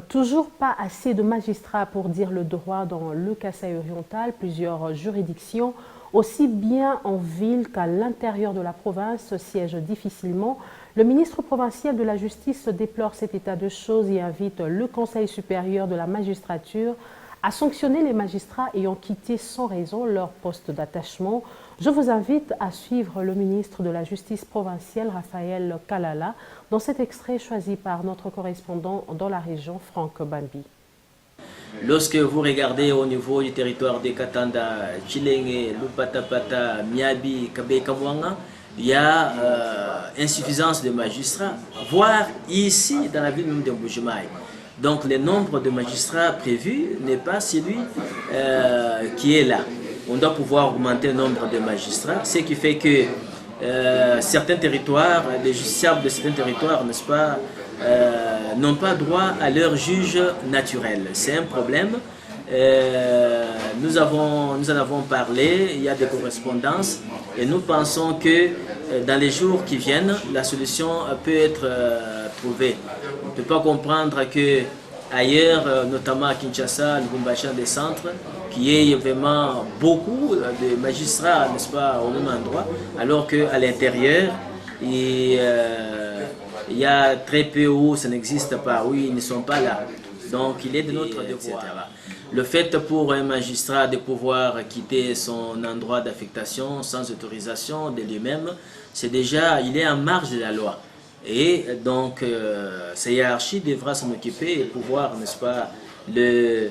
Toujours pas assez de magistrats pour dire le droit dans le Kasaï-Oriental. Plusieurs juridictions, aussi bien en ville qu'à l'intérieur de la province, siègent difficilement. Le ministre provincial de la Justice déplore cet état de choses et invite le Conseil supérieur de la magistrature à sanctionner les magistrats ayant quitté sans raison leur poste d'attachement. Je vous invite à suivre le ministre de la Justice provinciale, Raphaël Kalala, dans cet extrait choisi par notre correspondant dans la région, Franck Bambi. Lorsque vous regardez au niveau du territoire de Katanda, Chilenge, Lupatapata, Miabi, Kabe, Kamwanga, il y a insuffisance de magistrats, voire ici dans la ville même de Mbujimaï. Donc le nombre de magistrats prévus n'est pas celui qui est là. On doit pouvoir augmenter le nombre de magistrats, ce qui fait que certains territoires, les justiciables de certains territoires, n'est-ce pas, n'ont pas droit à leur juge naturel. C'est un problème. Nous en avons parlé, il y a des correspondances et nous pensons que dans les jours qui viennent, la solution peut être trouvée. On ne peut pas comprendre que ailleurs, notamment à Kinshasa, le Lubumbashi des centres, qu'il y ait vraiment beaucoup de magistrats, n'est-ce pas, au même endroit, alors qu'à l'intérieur, il y a très peu où ça n'existe pas, oui, ils ne sont pas là. Donc il est de notre devoir. Le fait pour un magistrat de pouvoir quitter son endroit d'affectation sans autorisation de lui-même, c'est déjà, il est en marge de la loi. Et donc, sa hiérarchie devra s'en occuper et pouvoir, n'est-ce pas, le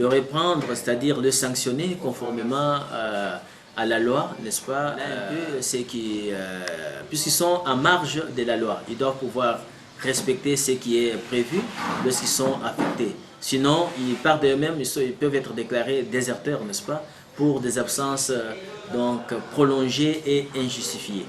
reprendre, c'est-à-dire le sanctionner conformément à la loi, n'est-ce pas, puisqu'ils sont en marge de la loi. Ils doivent pouvoir respecter ce qui est prévu lorsqu'ils sont affectés. Sinon, ils partent d'eux-mêmes, ils peuvent être déclarés déserteurs, n'est-ce pas, pour des absences donc prolongées et injustifiées.